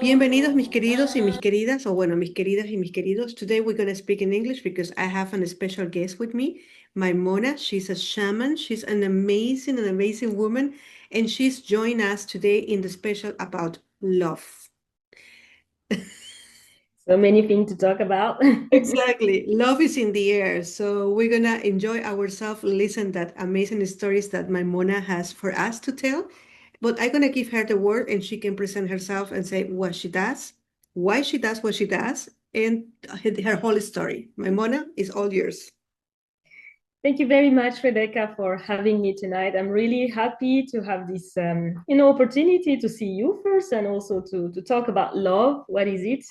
Bienvenidos mis queridos y mis queridas, o bueno, mis queridas y mis queridos. Today we're going to speak in English because I have an special guest with me, Maimouna. She's a shaman. She's an amazing woman, and she's joined us today in the special about love. So many things to talk about. Exactly. Love is in the air. So we're gonna enjoy ourselves, listen that amazing stories that Maimona has for us to tell. But I'm gonna give her the word and she can present herself and say what she does, why she does what she does, and her whole story. Maimona is all yours. Thank you very much, Rebecca, for having me tonight. I'm really happy to have this, opportunity to see you first, and also to talk about love. What is it?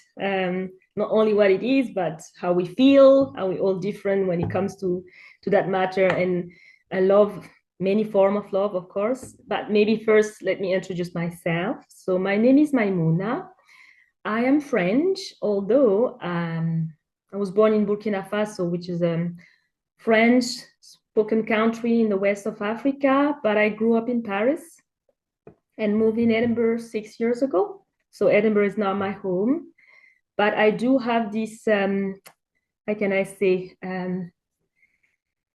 Not only what it is, but how we feel. Are we all different when it comes to that matter? And I love many forms of love, of course. But maybe first, let me introduce myself. So my name is Maimouna. I am French, although I was born in Burkina Faso, which is a French spoken country in the west of Africa, but I grew up in Paris and moved in Edinburgh 6 years ago. So Edinburgh is now my home. But I do have this, how can I say,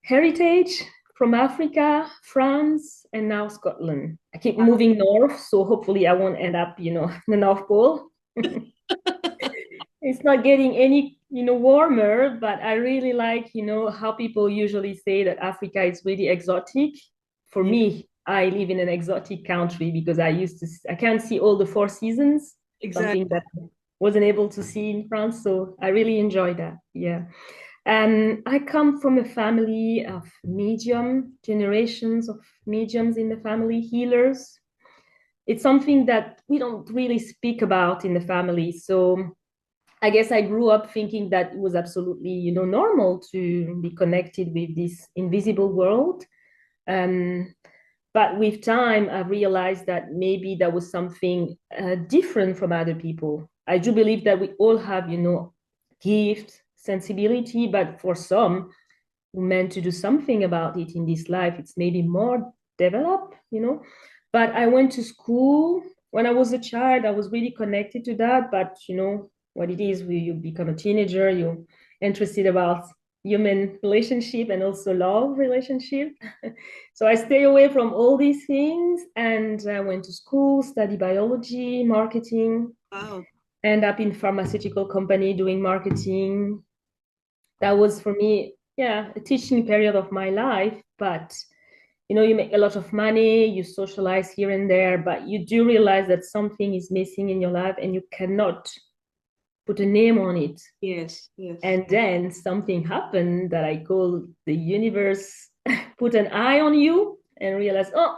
heritage from Africa, France, and now Scotland. I keep moving north, so hopefully I won't end up, in the North Pole. It's not getting any warmer, but I really like how people usually say that Africa is really exotic. For me, I live in an exotic country because I can't see all the 4 seasons. Exactly. Something that I wasn't able to see in France, so I really enjoy that. Yeah. I come from a family of generations of mediums in the family, healers. It's something that we don't really speak about in the family, so I guess I grew up thinking that it was absolutely, normal to be connected with this invisible world. Um, but with time, I realized that maybe that was something different from other people. I do believe that we all have, gift, sensibility, but for some, we're meant to do something about it in this life. It's maybe more developed. But I went to school when I was a child. I was really connected to that, but what it is when you become a teenager, you're interested about human relationship and also love relationship. So I stay away from all these things, and I went to school, study biology, marketing, Wow. end up in pharmaceutical company doing marketing. That was for me, yeah, a teaching period of my life. But you make a lot of money, you socialize here and there, but you do realize that something is missing in your life and you cannot put a name on it. Yes, yes. And then something happened that I call the universe put an eye on you and realize, oh,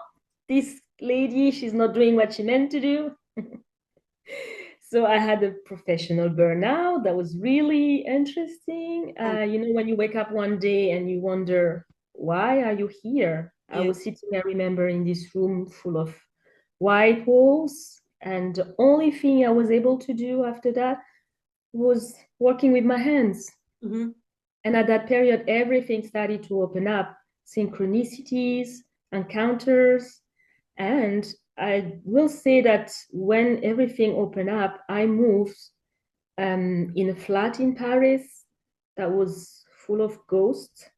this lady, she's not doing what she meant to do. So I had a professional burnout that was really interesting. When you wake up one day and you wonder, why are you here? I Yes. was sitting, I remember, in this room full of white walls. And the only thing I was able to do after that was working with my hands. Mm-hmm. And at that period, everything started to open up, synchronicities, encounters. And I will say that when everything opened up, I moved in a flat in Paris that was full of ghosts.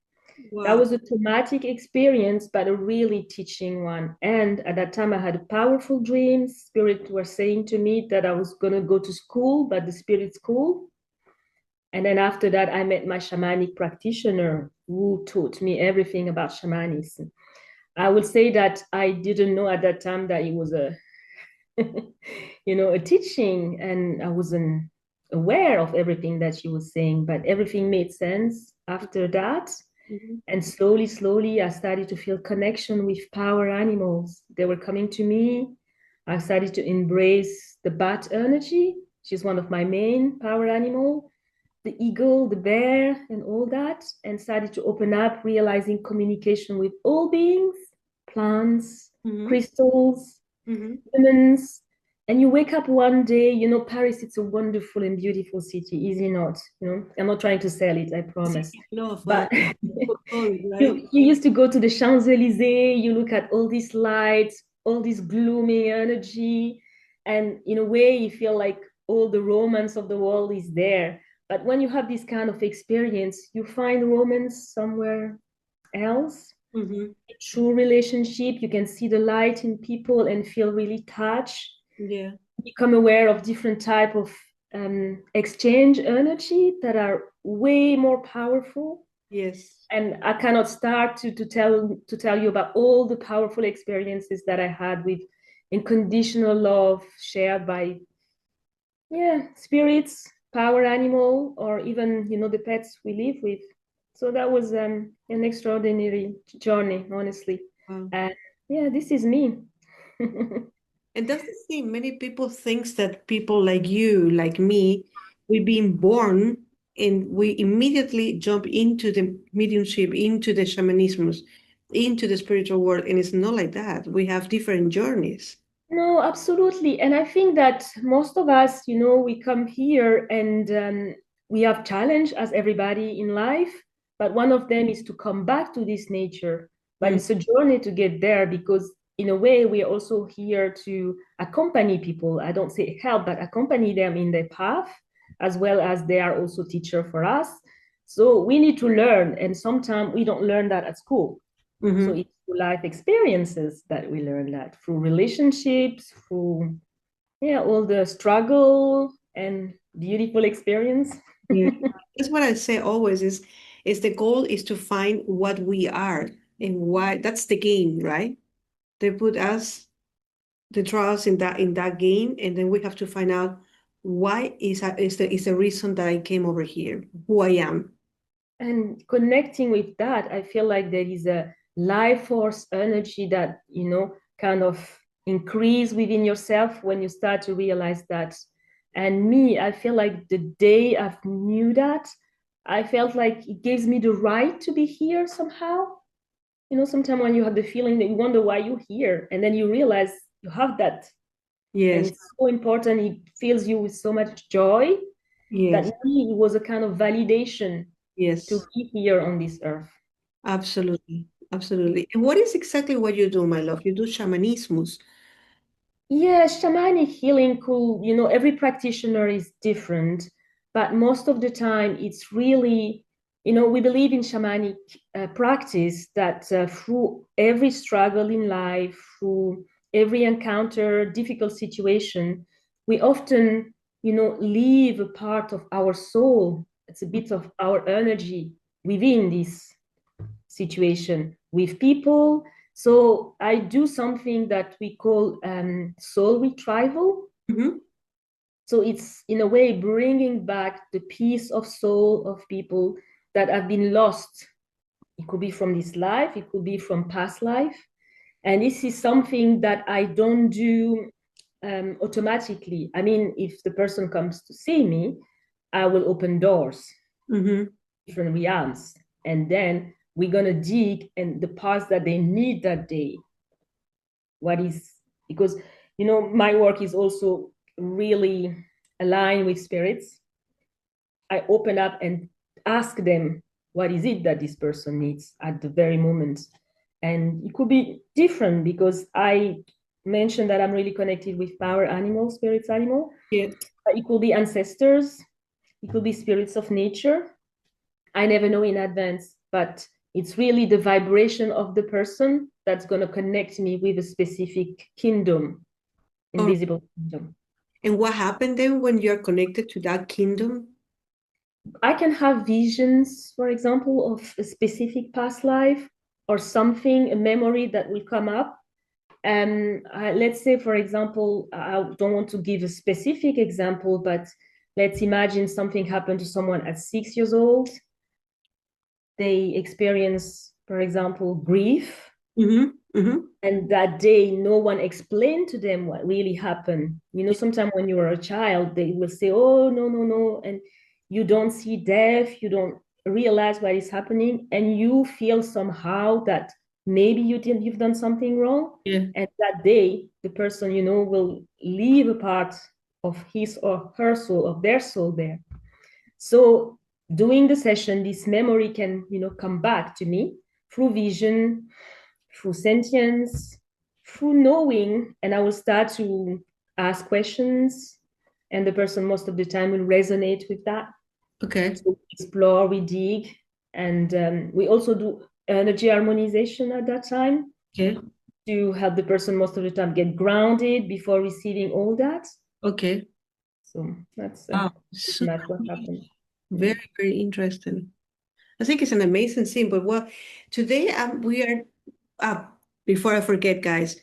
That Wow. was a traumatic experience, but a really teaching one. And at that time, I had a powerful dream. Spirit were saying to me that I was going to go to school, but the spirit school. And then after that, I met my shamanic practitioner who taught me everything about shamanism. I would say that I didn't know at that time that it was a teaching, and I wasn't aware of everything that she was saying, but everything made sense after that. Mm-hmm. And slowly, I started to feel connection with power animals. They were coming to me. I started to embrace the bat energy. She's one of my main power animal, the eagle, the bear, and all that, and started to open up, realizing communication with all beings, plants, Mm-hmm. crystals, Mm-hmm. humans. And you wake up one day, Paris, it's a wonderful and beautiful city, is it not? I'm not trying to sell it, I promise. Love, But right? you used to go to the Champs-Élysées, you look at all these lights, all this gloomy energy. And in a way, you feel like all the romance of the world is there. But when you have this kind of experience, you find romance somewhere else. Mm-hmm. True relationship, you can see the light in people and feel really touched. Yeah. Become aware of different type of exchange energy that are way more powerful. Yes. And I cannot start to tell you about all the powerful experiences that I had with unconditional love shared by spirits, power animal, or even the pets we live with. So that was an extraordinary journey, honestly. Wow. And this is me. And does it seem many people thinks that people like you, like me, we've been born and we immediately jump into the mediumship, into the shamanism, into the spiritual world, and it's not like that. We have different journeys. No, absolutely. And I think that most of us, we come here and we have challenge as everybody in life, but one of them is to come back to this nature. But Mm. it's a journey to get there because in a way, we are also here to accompany people. I don't say help, but accompany them in their path, as well as they are also teacher for us. So we need to learn. And sometimes we don't learn that at school. So Mm-hmm. it's through life experiences that we learn that, through relationships, through all the struggle and beautiful experience. Yeah. That's what I say always is the goal is to find what we are and why that's the game, right? They put us the trials in that game, and then we have to find out why is the reason that I came over here, who I am. And connecting with that, I feel like there is a life force energy that, kind of increase within yourself when you start to realize that. And me, I feel like the day I've knew that, I felt like it gives me the right to be here somehow. Sometimes when you have the feeling that you wonder why you're here, and then you realize you have that, and Yes, it's so important, it fills you with so much joy that yes, me, it was a kind of validation to yes, be here on this earth. absolutely, absolutely. And what is exactly what you do, my love? You do shamanismus. Yeah, shamanic healing cool. Every practitioner is different, but most of the time it's really, we believe in shamanic practice that through every struggle in life, through every encounter, difficult situation, we often, leave a part of our soul. It's a bit of our energy within this situation with people. So I do something that we call soul retrieval. Mm-hmm. So it's in a way bringing back the piece of soul of people that have been lost. It could be from this life, it could be from past life. And this is something that I don't do automatically. I mean, if the person comes to see me, I will open doors, Mm-hmm. different realms. And then we're going to dig and the parts that they need that day. What is, because, my work is also really aligned with spirits. I open up and ask them, what is it that this person needs at the very moment? And it could be different because I mentioned that I'm really connected with power animal, spirits animal. Yeah. It could be ancestors, it could be spirits of nature. I never know in advance, but it's really the vibration of the person that's going to connect me with a specific kingdom, Oh, invisible kingdom. and what happened then when you're connected to that kingdom? I can have visions, for example, of a specific past life or something, a memory that will come up. And let's say, for example, I don't want to give a specific example, but let's imagine something happened to someone at 6 years old. They experience, for example, grief. Mm-hmm. Mm-hmm. And that day, no one explained to them what really happened. Sometimes when you are a child, they will say, oh, no, no, no. And you don't see death, you don't realize what is happening. And you feel somehow that maybe you've done something wrong. Yeah. And that day, the person, will leave a part of his or her soul, of their soul there. So doing the session, this memory can, come back to me through vision, through sentience, through knowing, and I will start to ask questions, and the person most of the time will resonate with that. Okay. So we explore, we dig, and we also do energy harmonization at that time Okay. to help the person most of the time get grounded before receiving all that. Okay. So that's Wow. So that's what happened. very, very interesting. I think it's an amazing scene. But well, today we are before I forget, guys,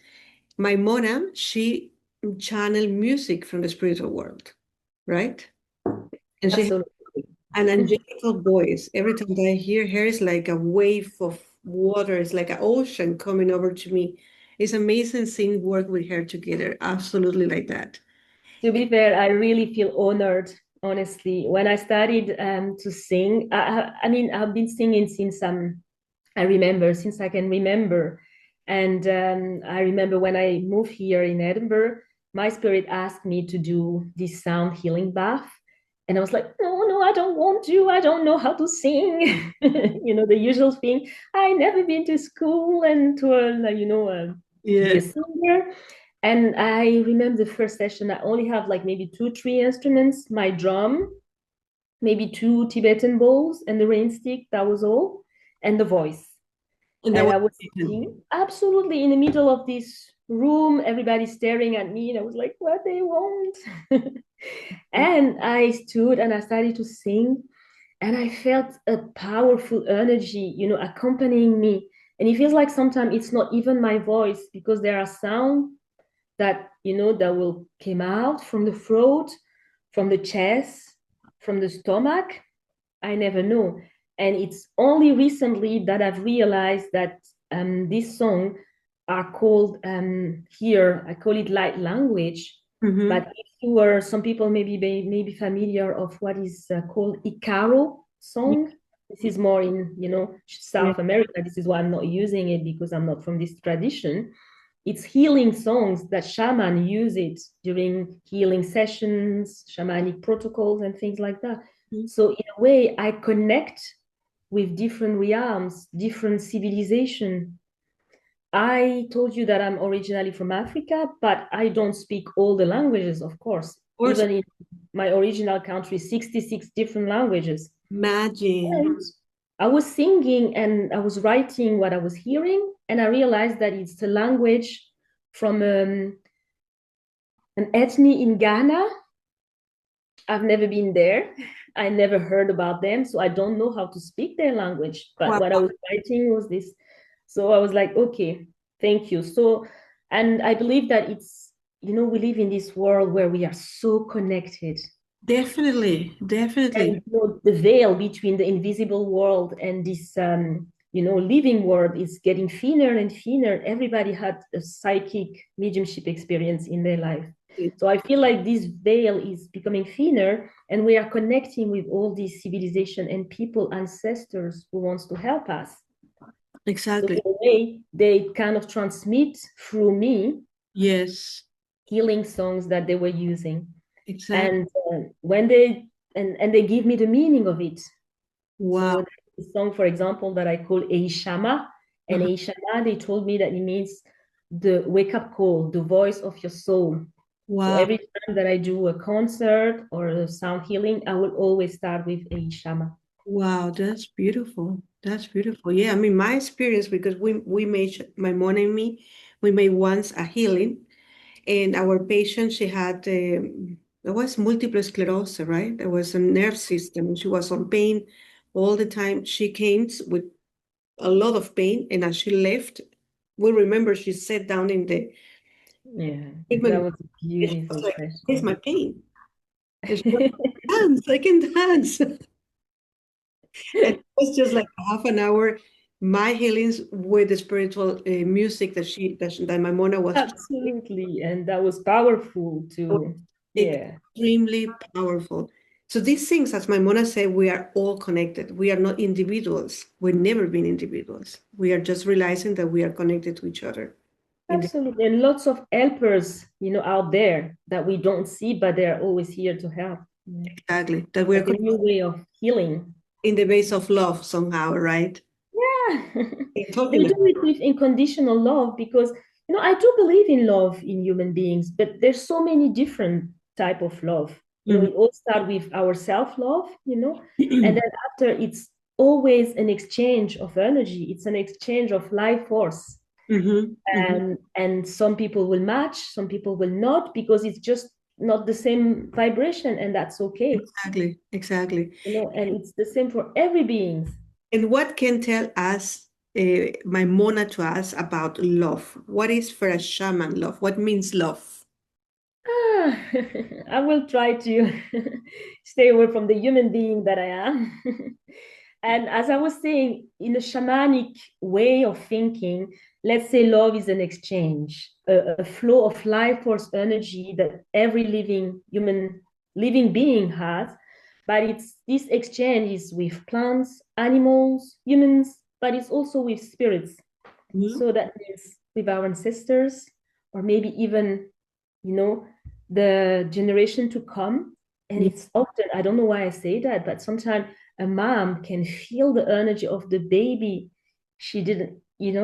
Maimouna, she channel music from the spiritual world, right? And she has Absolutely. an angelical voice. Every time that I hear her, it's like a wave of water. It's like an ocean coming over to me. It's amazing seeing work with her together. Absolutely like that. To be fair, I really feel honored, honestly. When I started to sing, I mean, I've been singing since I remember, since I can remember. And I remember when I moved here in Edinburgh, my spirit asked me to do this sound healing bath. And I was like, no, no, I don't want to. I don't know how to sing. You know, the usual thing. I never been to school and to be a Yeah. singer. And I remember the first session, I only have like maybe two, three instruments, my drum, maybe two Tibetan bowls, and the rain stick. That was all, and the voice. And that And was I was sitting absolutely in the middle of this room, everybody staring at me, and I was like, what they want? And I stood and I started to sing, and I felt a powerful energy, you know, accompanying me. And it feels like sometimes it's not even my voice because there are sounds that, you know, that will come out from the throat, from the chest, from the stomach. I never know. And it's only recently that I've realized that these songs are called here, I call it light language. mm-hmm. But if you were, some people maybe familiar of what is called Icaro song. This is more in, you know, Yeah. South America. This is why I'm not using it because I'm not from this tradition. It's healing songs that shaman use it during healing sessions, shamanic protocols, and things like that. So in a way, I connect with different realms, different civilization. I told you that I'm originally from Africa, but I don't speak all the languages, of course. Of course, Even in my original country, 66 different languages. imagine. And I was singing and I was writing what I was hearing, and I realized that it's a language from an ethnic in Ghana. I've never been there. I never heard about them, so I don't know how to speak their language. But Wow. what I was writing was this. So I was like, okay, thank you. So, and I believe that it's, you know, we live in this world where we are so connected. Definitely, definitely. And you know, the veil between the invisible world and this, you know, living world is getting thinner and thinner. Everybody had a psychic mediumship experience in their life. So I feel like this veil is becoming thinner, and we are connecting with all these civilization and people, ancestors who wants to help us. So Exactly. in a way, they kind of transmit through me Yes, healing songs that they were using. exactly. And when they and they give me the meaning of it. Wow. So the song, for example, that I call Eishama, and Uh-huh. Eishama, they told me that it means the wake up call, the voice of your soul. So Wow. every time that I do a concert or a sound healing, I will always start with Eishama. Wow, that's beautiful. That's beautiful. Yeah, I mean, my experience because we made my mom and me, we made once a healing, and our patient she had there was multiple sclerosis, right? There was a nerve system, and she was on pain all the time. She came with a lot of pain, and as she left, we remember she sat down in the Yeah, that treatment. was a And she was beautiful like, "Here's my session. pain." And she was, dance, I can dance. And it was just like a half an hour. My healings with the spiritual music that my mona was playing Absolutely. And that was powerful was too. Yeah. extremely powerful. So these things, as my mona said, we are all connected. We are not individuals. We've never been individuals. We are just realizing that we are connected to each other. In the, Absolutely. And lots of helpers, you know, out there that we don't see, but they're always here to help. Yeah. exactly. That we are Like a new way of healing. in the base of love somehow, right? Yeah. In They talking do it with unconditional love because, I do believe in love in human beings, but there's so many different type of love. Mhm. It all start with our self-love, and then after it's always an exchange of energy. It's an exchange of life force. Mhm, mhm. And some people will match, some people will not, because it's just not the same vibration, and that's okay. Exactly, exactly. And it's the same for every being. And what can tell us, Maimouna, to us about love? What is for a shaman love? What means love? Ah, I will try to stay away from the human being that I am. And as I was saying, in a shamanic way of thinking, let's say love is an exchange, a flow of life force energy that every living being has. But it's this exchange is with plants, animals, humans, but it's also with spirits. Mhm. So that means with our ancestors, or maybe even, you know, the generation to come. And Yeah. it's often, I don't know why I say that, but sometimes a mom can feel the energy of the baby. She didn't,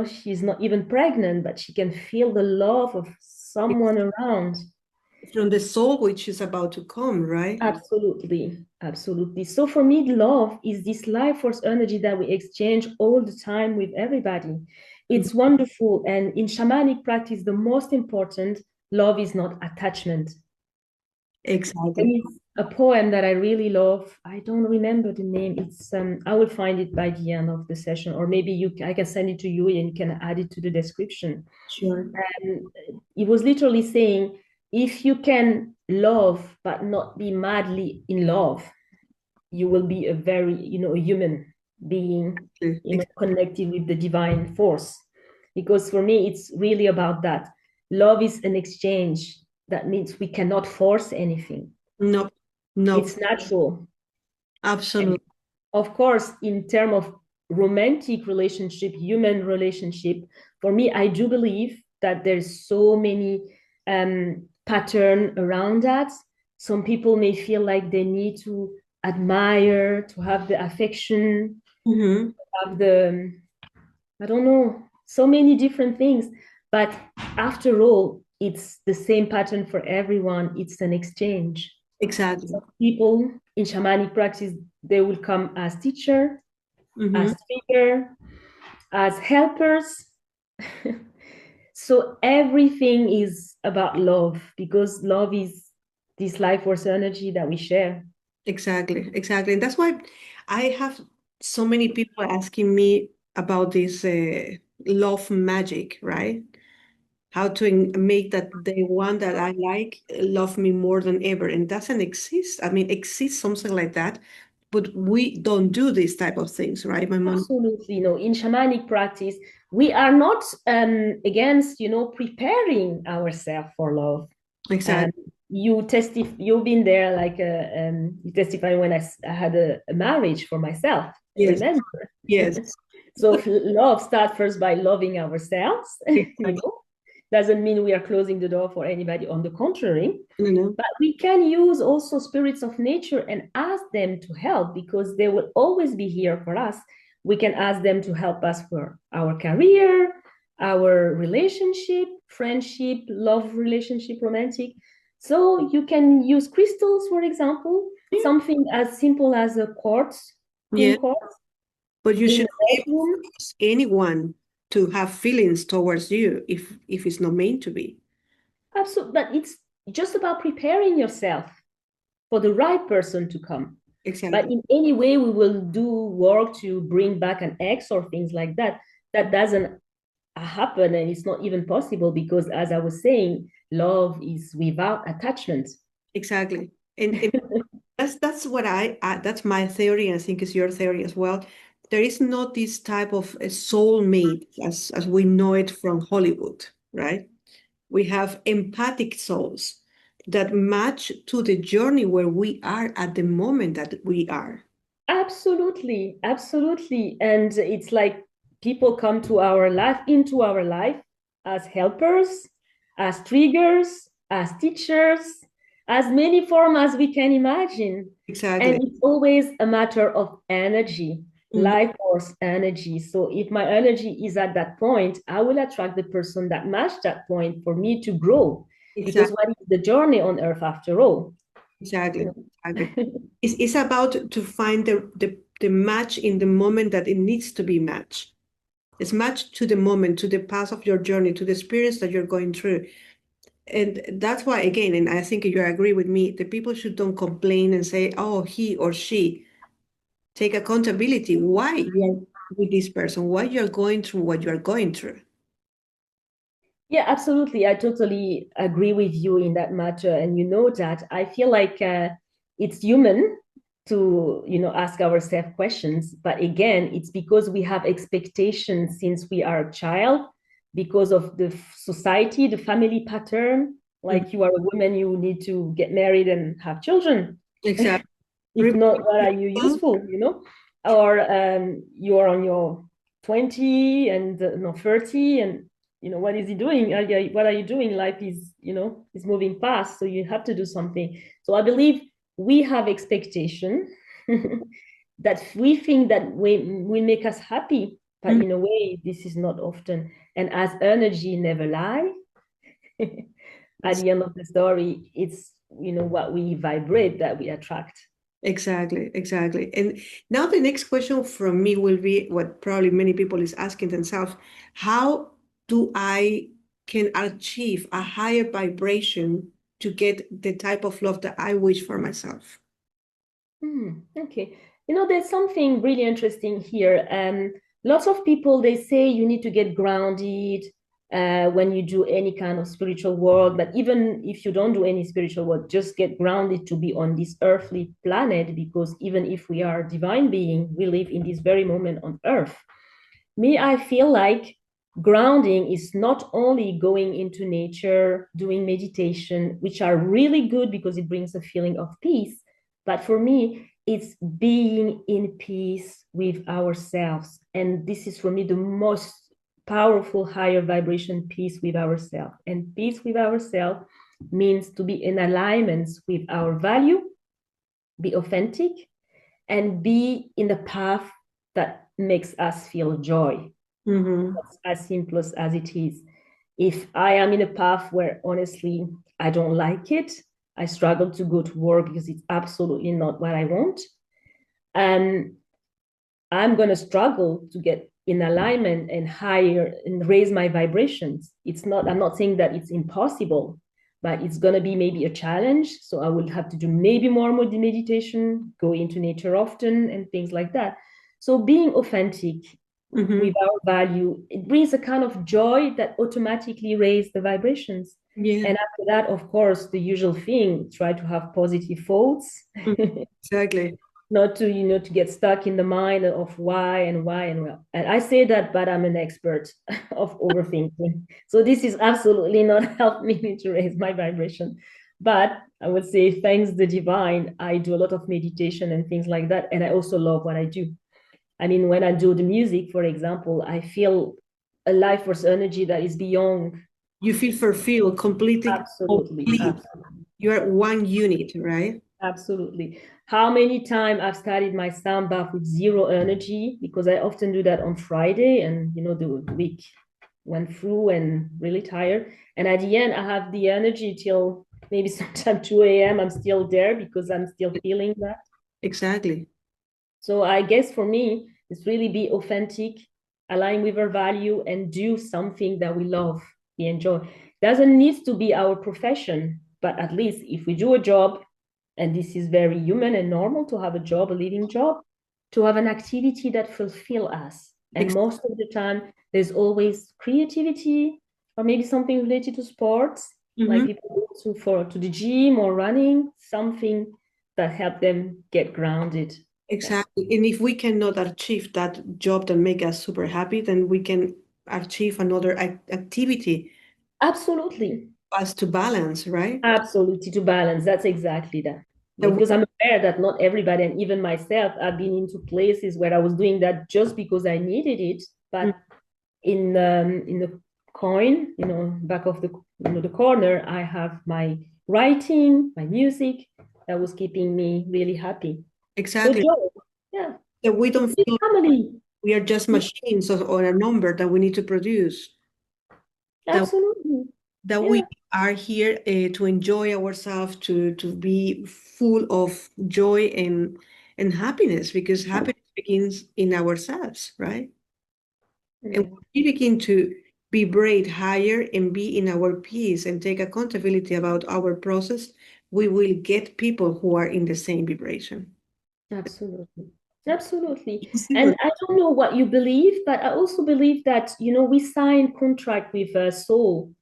she's not even pregnant, but she can feel the love of someone around. From the soul which is about to come, right? Absolutely, absolutely. So for me, love is this life force energy that we exchange all the time with everybody. Mhm. It's wonderful. And in shamanic practice, the most important love is not attachment. There Exactly. is a poem that I really love. I don't remember the name. It's I will find it by the end of the session, or maybe I can send it to you and you can add it to the description. Sure. And it was literally saying, if you can love but not be madly in love, you will be a very, a human being, Exactly. connected with the divine force. Because for me, it's really about that. Love is an exchange. That means we cannot force anything. No, no, It's natural. And absolutely. of course, in terms of romantic relationship, human relationship, for me, I do believe that there's so many pattern around that. Some people may feel like they need to admire, to have the affection, Hmm. have the, I don't know, so many different things. But after all, it's the same pattern for everyone. It's an exchange. Exactly. Some people in shamanic practice, they will come as teacher, Hmm. as trigger, as helpers. So everything is about love, because love is this life force energy that we share. Exactly. Exactly. And that's why I have so many people asking me about this love magic, right? How to make that the one that I like love me more than ever. And doesn't exist. I mean, exists something like that, but we don't do these type of things, right, my mom? Absolutely. No, in shamanic practice, we are not against, preparing ourselves for love. Um, Exactly. you've been there, like you testify when I had a marriage for myself. Yes. Remember? Yes. So love starts first by loving ourselves. Exactly. Doesn't mean we are closing the door for anybody. On the contrary, You know? but we can use also spirits of nature and ask them to help, because they will always be here for us. We can ask them to help us for our career, our relationship, friendship, love relationship, romantic. So you can use crystals, for example, Yeah. something as simple as a quartz, Yeah. clean quartz But you in should the be able to bedroom. force anyone to have feelings towards you if it's not meant to be. Absolutely, but it's just about preparing yourself for the right person to come. But Exactly. in any way, we will do work to bring back an ex or things like that. That doesn't happen, and it's not even possible, because, as I was saying, love is without attachment. Exactly. And that's what that's my theory, and I think it's your theory as well. There is not this type of a soulmate as we know it from Hollywood, right? We have empathic souls that match to the journey where we are at the moment that we are. Absolutely, absolutely. And it's like people come to our life, into our life, as helpers, as triggers, as teachers, as many forms as we can imagine. And Exactly. it's always a matter of energy. Mm. life force energy. So if my energy is at that point, I will attract the person that matched that point for me to grow. Because Exactly. what is the journey on earth after all? You Exactly. Exactly. know? It's about to find the match in the moment that it needs to be matched. It's matched to the moment, to the path of your journey, to the experience that you're going through. And that's why, again, and I think you agree with me, the people should don't complain and say, oh, he or she. Take accountability. Why you are with this person? Why you are going through what you are going through? Yeah, absolutely. I totally agree with you in that matter. And you know that I feel like it's human to, ask ourselves questions. But again, it's because we have expectations since we are a child, because of the society, the family pattern. Mhm. Like you are a woman, you need to get married and have children. Exactly. If not, what are you useful? Or you're on your 20 and no 30 and what is he doing? What are you doing? Life is moving fast, so you have to do something. So I believe we have expectation that we think that will make us happy, but Mhm. in a way this is not often. And as energy never lie, at the end of the story, it's what we vibrate that we attract. Exactly, exactly. And now the next question from me will be what probably many people is asking themselves, how do I can achieve a higher vibration to get the type of love that I wish for myself? Okay. There's something really interesting here. Lots of people, they say you need to get grounded when you do any kind of spiritual work. But even if you don't do any spiritual work, just get grounded to be on this earthly planet, because even if we are divine being, we live in this very moment on earth. Me, I feel like grounding is not only going into nature, doing meditation, which are really good because it brings a feeling of peace. But for me, it's being in peace with ourselves. And this is for me the most powerful higher vibration, peace with ourselves. And peace with ourselves means to be in alignment with our value, be authentic, and be in the path that makes us feel joy. Mm-hmm. That's as simple as it is. If I am in a path where honestly I don't like it, I struggle to go to work because it's absolutely not what I want. And I'm going to struggle to get in alignment and higher and raise my vibrations. I'm not saying that it's impossible, but it's going to be maybe a challenge. So I will have to do maybe more meditation, go into nature often, and things like that. So being authentic Mm-hmm. with our value, it brings a kind of joy that automatically raise the vibrations. Yeah. And after that, of course, the usual thing, try to have positive thoughts, Mhm. Exactly. not to to get stuck in the mind of why and why and well. And I say that, but I'm an expert of overthinking, so this is absolutely not helping me to raise my vibration. But I would say, thanks the divine, I do a lot of meditation and things like that, and I also love what I do. I mean, when I do the music, for example, I feel a life force energy that is beyond. You feel fulfilled, completely Absolutely, complete. absolutely. You are one unit, right? Absolutely. How many times I've started my sound bath with zero energy, because I often do that on Friday, and the week went through and really tired. And at the end, I have the energy till maybe sometime 2 a.m. I'm still there because I'm still feeling that. Exactly. So I guess for me, it's really be authentic, align with our value, and do something that we love, we enjoy. Doesn't need to be our profession, but at least if we do a job, and this is very human and normal to have a job, a living job, to have an activity that fulfill us. And Ex- most of the time, there's always creativity or maybe something related to sports, like Mhm. people go to the gym or running, something that help them get grounded. That's Exactly. And if we cannot achieve that job that make us super happy, then we can achieve another activity absolutely, as to balance, right? absolutely to balance. That's exactly that. That Because I'm aware that not everybody, and even myself, I've been into places where I was doing that just because I needed it. we- But in the coin, back of the corner, I have my writing, my music that was keeping me really happy. So exactly. joy, yeah. that we don't Big feel family. we are just machines or a number that we need to produce. That Absolutely. that Yeah, we are here to enjoy ourselves, to be full of joy and happiness, because happiness begins in ourselves, right? And yeah, when we begin to vibrate higher and be in our peace and take accountability about our process, we will get people who are in the same vibration. absolutely. Absolutely. Easier. And I don't know what you believe, but I also believe that, we sign contract with a soul,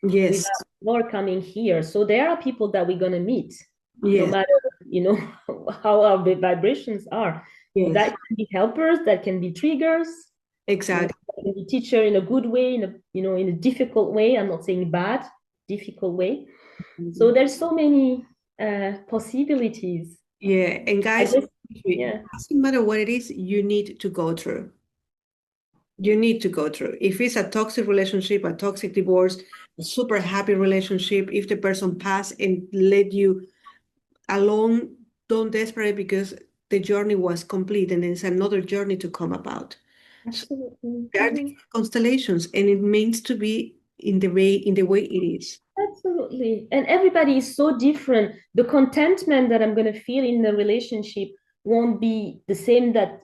with Yes, our coming here. So there are people that we're gonna meet, no yes, matter, how our vibrations are. yes, That can be helpers, that can be triggers, exactly. that can be teacher in a good way, in a difficult way. I'm not saying bad, difficult way. So there's so many possibilities. Yeah, and I guys, just, it yeah, doesn't matter what it is, you need to go through. You need to go through. If it's a toxic relationship, a toxic divorce, a super happy relationship, if the person passed and let you alone, don't desperate because the journey was complete and there's another journey to come about. So absolutely. there are Mhm. different constellations and it means to be in the way it is. Absolutely. And everybody is so different. The contentment that I'm going to feel in the relationship won't be the same that,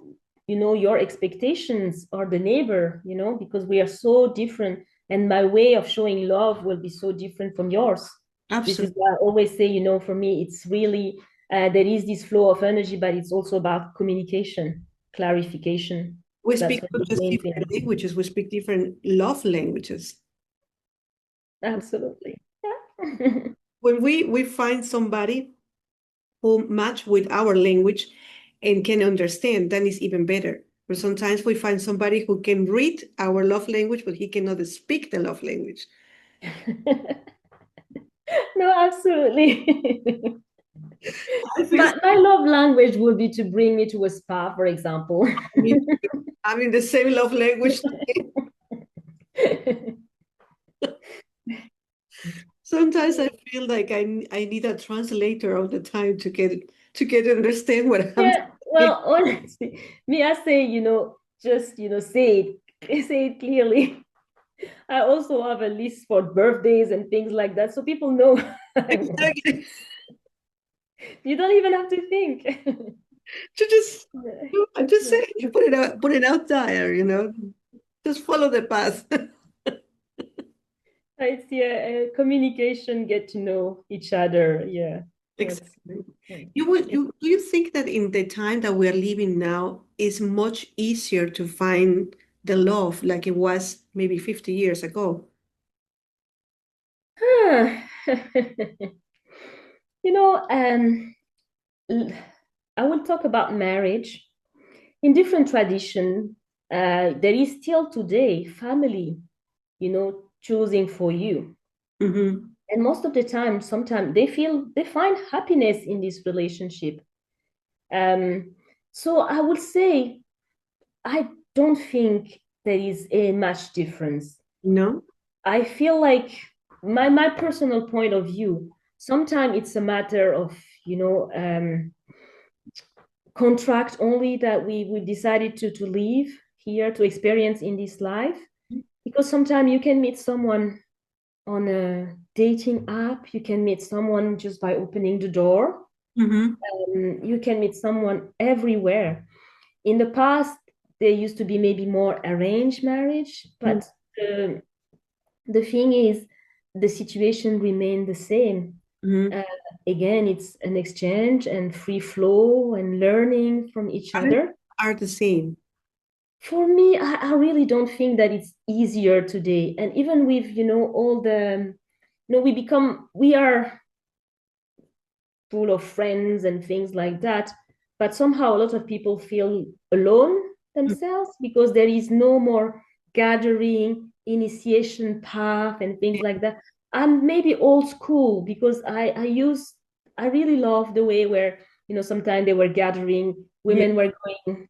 your expectations or the neighbor, because we are so different. And my way of showing love will be so different from yours. This is Absolutely. why I always say, for me, it's really, there is this flow of energy, but it's also about communication, clarification. We That's speak one not of the just main different things. languages, we speak different love languages. Absolutely. Yeah. When we find somebody who match with our language and can understand, then it's even better. But sometimes we find somebody who can read our love language, but he cannot speak the love language. No, absolutely. I feel My love language would be to bring me to a spa, for example. me having the same love language. Sometimes I feel like I need a translator all the time to get to understand what I'm Yeah, saying. well, honestly, me, I say, just, say it clearly. I also have a list for birthdays and things like that, so people know I want. Exactly. You don't even have to think. To just I just Yeah. say you put it out there. Just follow the path. It's, yeah, communication, get to know each other. Yeah, that's, Exactly. yeah. Do you think that in the time that we are living now is much easier to find the love like it was maybe 50 years ago? You know, I will talk about marriage. In different tradition, there is still today family, choosing for you. Mm-hmm. And most of the time, sometimes they find happiness in this relationship. Um, so I would say I don't think there is a much difference. No? I feel like my personal point of view, sometimes it's a matter of, contract only that we decided to live here to experience in this life. Because sometimes you can meet someone on a dating app, you can meet someone just by opening the door, Mm-hmm. you can meet someone everywhere. In the past, there used to be maybe more arranged marriage, but the thing is, the situation remained the same. Mm-hmm. Uh, Again, it's an exchange and free flow and learning from each Parents other. are the same. For me, I really don't think that it's easier today. And even with, all the, we are full of friends and things like that. But somehow a lot of people feel alone themselves because there is no more gathering, initiation path, and things like that. I'm maybe old school because I really love the way where, sometimes they were gathering, Yeah. women were going,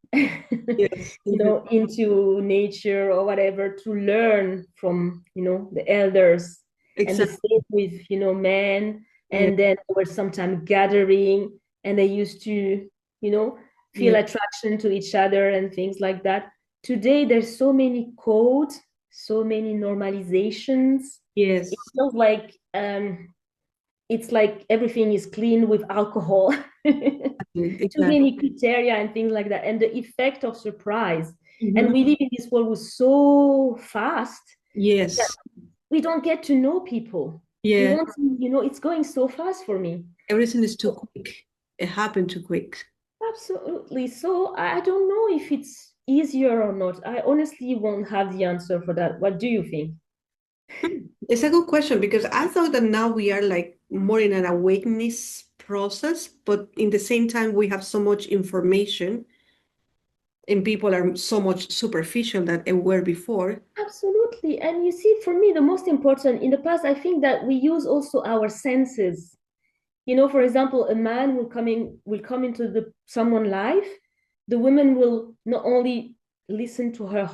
Yes. Mhm. into nature or whatever to learn from, the elders. And the Exactly. same with, men, Yeah. and then there were sometimes gathering and they used to, you know feel Yeah. attraction to each other and things like that. Today, there's so many codes, so many normalizations. It Yes. feels like it's like everything is clean with alcohol. Too Exactly. many criteria and things like that, and the effect of surprise. And Mhm. we live in this world with so fast that Yes. we don't get to know people. We Yeah. want to, it's going so fast for me. Everything is too quick. It happened too quick. Absolutely. So I don't know if it's easier or not. I honestly won't have the answer for that. What do you think? It's a good question because I thought that now we are like more in an awakeness process, but in the same time, we have so much information and people are so much superficial than they were before. Absolutely. And you see, for me, the most important in the past, I think that we use also our senses. For example, a man will come into the someone life. The woman will not only listen to her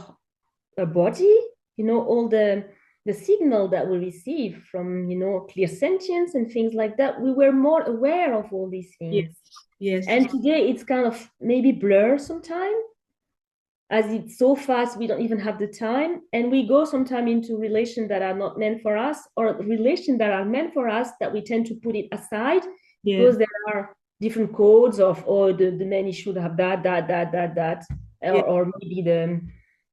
body, all the signal that we receive from, clear sentience and things like that. We were more aware of all these Yes. things. Yes. And today it's kind of maybe blur sometimes, as it's so fast we don't even have the time, and we go sometime into relations that are not meant for us, or relations that are meant for us that we tend to put it aside Yeah. because there are different codes of, oh, the man should have that, Yeah. or maybe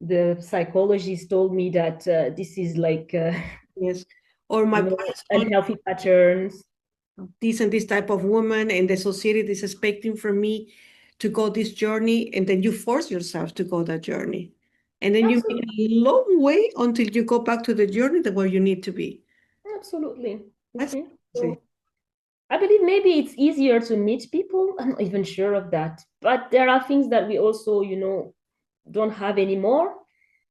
the psychologist told me that this is like Yes. Or my boy is only unhealthy patterns. this and this type of woman, and the society is expecting from me to go this journey, and then you force yourself to go that journey. And then you make Absolutely. a long way until you go back to the journey that where you need to be. Absolutely. That's So crazy. I believe maybe it's easier to meet people. I'm not even sure of that. But there are things that we also, don't have anymore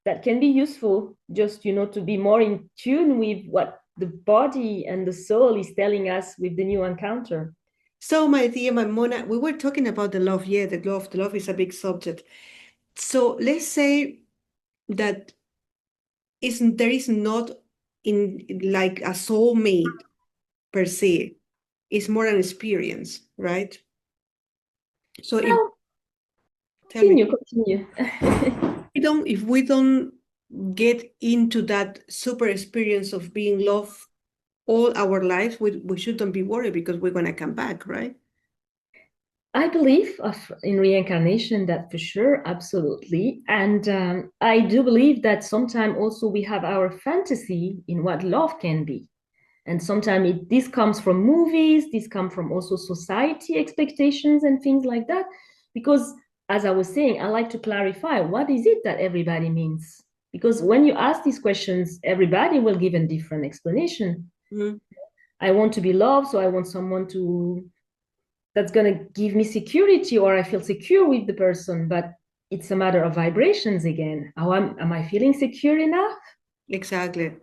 that can be useful just, to be more in tune with what the body and the soul is telling us with the new encounter. So, my dear Maimona, we were talking about the love. Yeah, the love. The love is a big subject. So let's say that there is not in like a soulmate per se. It's more an experience, right? So if Well, tell me, continue. if we don't get into that super experience of being loved all our lives, we shouldn't be worried because we're gonna come back, right? I believe in reincarnation, that for sure, absolutely. And I do believe that sometimes also we have our fantasy in what love can be. And sometimes this comes from movies, this comes from also society expectations and things like that. Because as I was saying, I like to clarify what is it that everybody means. Because when you ask these questions, everybody will give a different explanation. Mhm. I want to be loved, so I want someone to that's going to give me security, or I feel secure with the person, but it's a matter of vibrations again. How am I feeling secure enough? Exactly.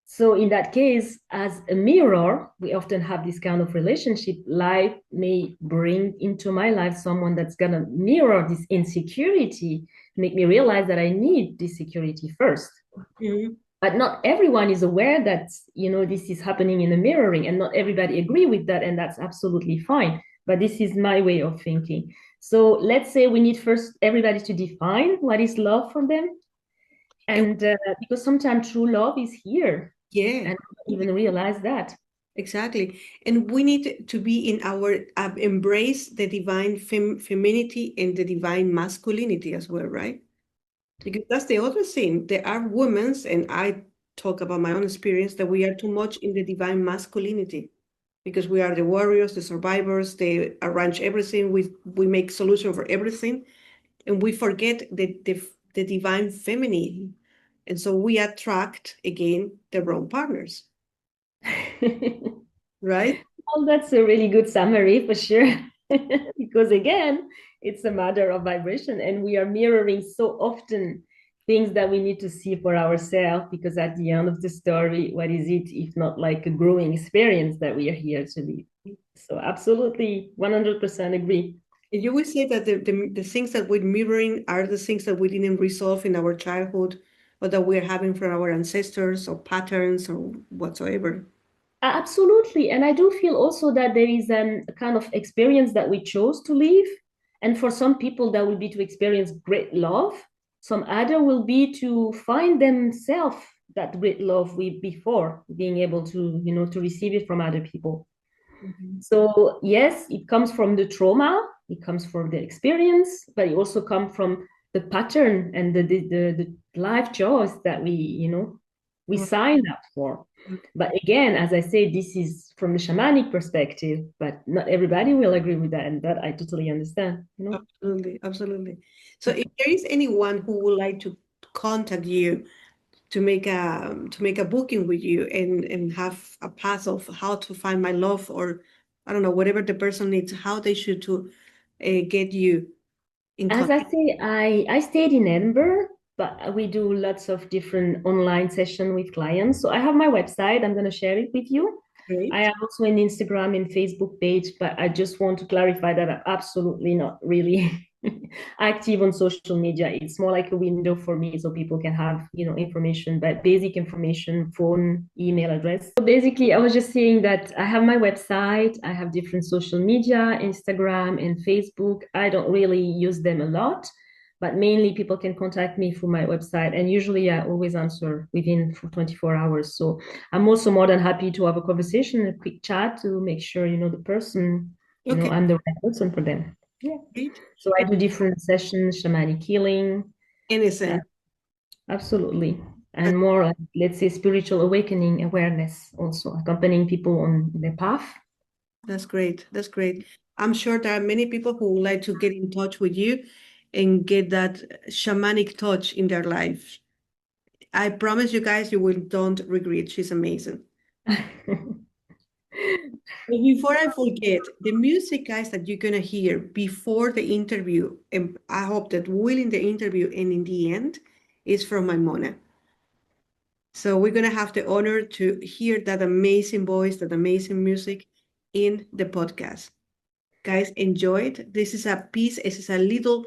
So in that case, as a mirror, we often have this kind of relationship. Life may bring into my life someone that's gonna mirror this insecurity, make me realize that I need this security first. Mhm. But not everyone is aware that this is happening in the mirroring, and not everybody agree with that, and that's absolutely fine. But this is my way of thinking. So let's say we need first everybody to define what is love for them, And and because sometimes true love is here yeah, and even realize that. exactly. And we need to be in our embrace the divine femininity and the divine masculinity as well, right? Because that's the other thing. There are women, and I talk about my own experience, that we are too much in the divine masculinity because we are the warriors, the survivors, they arrange everything, we make solution for everything, and we forget the divine feminine. And so we attract again the wrong partners, right? Well, that's a really good summary for sure. Because again, it's a matter of vibration, and we are mirroring so often things that we need to see for ourselves. Because at the end of the story, what is it if not like a growing experience that we are here to live? So, absolutely, 100% agree. And you will say that the things that we're mirroring are the things that we didn't resolve in our childhood or that we're having from our ancestors or patterns or whatsoever. Absolutely. And I do feel also that there is a kind of experience that we chose to live. And for some people, that will be to experience great love. Some other will be to find themselves that great love we before being able to, to receive it from other people. Mhm. So yes, it comes from the trauma, it comes from the experience, but it also comes from the pattern and the life choice that we Right. sign up for. But again, as I say, this is from the shamanic perspective, but not everybody will agree with that, and that I totally understand. Absolutely, absolutely. So if there is anyone who would like to contact you to make a booking with you and have a path of how to find my love, or I don't know, whatever the person needs, how they should to get you in As I contact. say, I stayed in Edinburgh, but we do lots of different online sessions with clients. So I have my website. I'm going to share it with you. I Great. have also an Instagram and Facebook page, but I just want to clarify that I'm absolutely not really active on social media. It's more like a window for me so people can have, information, but basic information, phone, email address. So basically, I was just saying that I have my website, I have different social media, Instagram and Facebook. I don't really use them a lot, but mainly people can contact me through my website. And usually I always answer within 24 hours. So I'm also more than happy to have a conversation, a quick chat to make sure, the person, Okay. I'm the right person for them. Yeah. Great. So I do different sessions, shamanic healing, uh, Innocent. absolutely. That, And more, let's say, spiritual awakening awareness, also accompanying people on their path. that's great. That's great. I'm sure there are many people who would like to get in touch with you and get that shamanic touch in their life. I promise you guys, you will don't regret. She's amazing. But before I forget, the music, guys, that you're gonna hear before the interview, and I hope that will in the interview and in the end, is from Maimouna. So we're gonna have the honor to hear that amazing voice, that amazing music in the podcast. Guys, enjoy it. This is a piece, this is a little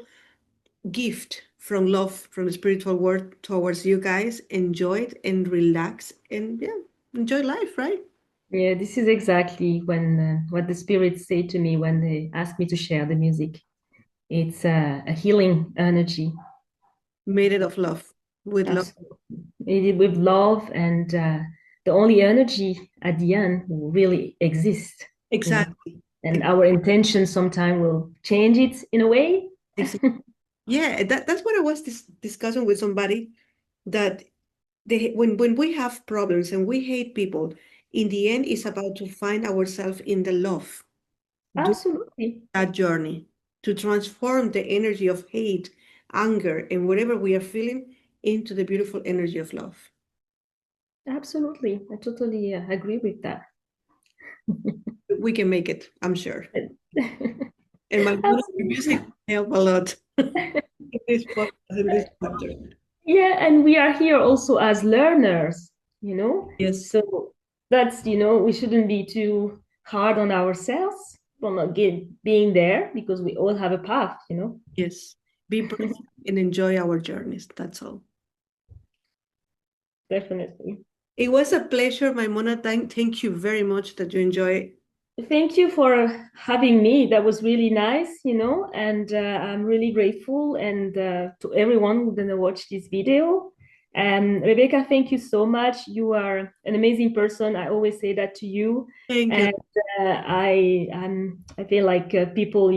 gift from love from the spiritual world towards you guys. Enjoy it and relax and yeah, enjoy life, right? Yeah, this is exactly when what the spirits say to me when they ask me to share the music. It's a healing energy. Made it of love, with love. Absolutely. With love and the only energy at the end will really exist, you know. Exactly. And our intention sometime will change it in a way. Exactly. Yeah, that's what I was discussing with somebody that when we have problems and we hate people, in the end, it's about to find ourselves in the love, do Absolutely. that journey to transform the energy of hate, anger, and whatever we are feeling into the beautiful energy of love. Absolutely. I totally agree with that. We can make it, I'm sure. And my music Absolutely. help a lot in this podcast, in this chapter. Yeah, and we are here also as learners. Yes, So that's, we shouldn't be too hard on ourselves for not being there because we all have a path. yes. Be present and enjoy our journeys. That's all. Definitely. It was a pleasure, Maimona. Thank you very much that you enjoy. Thank you for having me. That was really nice, and I'm really grateful. And to everyone who's gonna watch this video. And Rebecca, thank you so much. You are an amazing person. I always say that to you. Thank you. And I feel like people,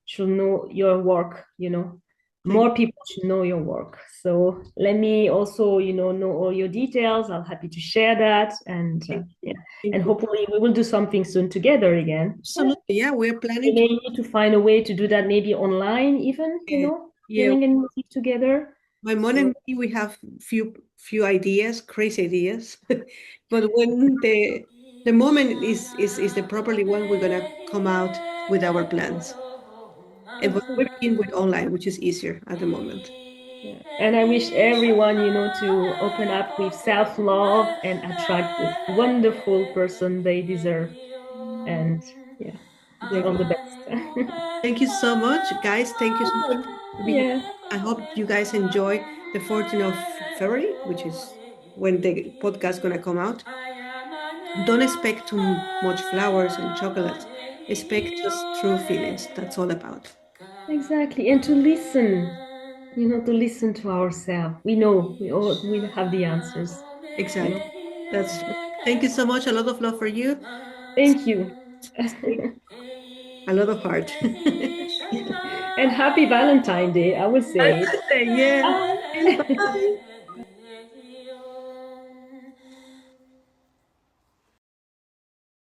should know your work. Thank More people should know your work. So let me also, know all your details. I'm happy to share that. And thank yeah, you. Thank and you. hopefully we will do something soon together again. Yeah. Absolutely. Yeah, we're We planning to. may need to find a way to do that maybe online even, Yeah, yeah. healing and music together. My mom So and me, we have few ideas, crazy ideas, but when the moment is the properly one, we're gonna come out with our plans. And but we absolutely. begin with online, which is easier at the moment. Yeah. And I wish everyone, to open up with self-love and attract the wonderful person they deserve. And yeah, Thank all you. the best. Thank you so much, guys. Thank you so much for being here. Yeah. I hope you guys enjoy the 14th of February, which is when the podcast gonna come out. Don't expect too much flowers and chocolates. Expect just true feelings. That's all about. Exactly. And to listen, to listen to ourselves. We know we have the answers, you know. Exactly. That's true. Thank you so much. A lot of love for you. Thank you. A lot of heart. And happy Valentine's Day, I would I say. would say, yeah. Bye. Bye.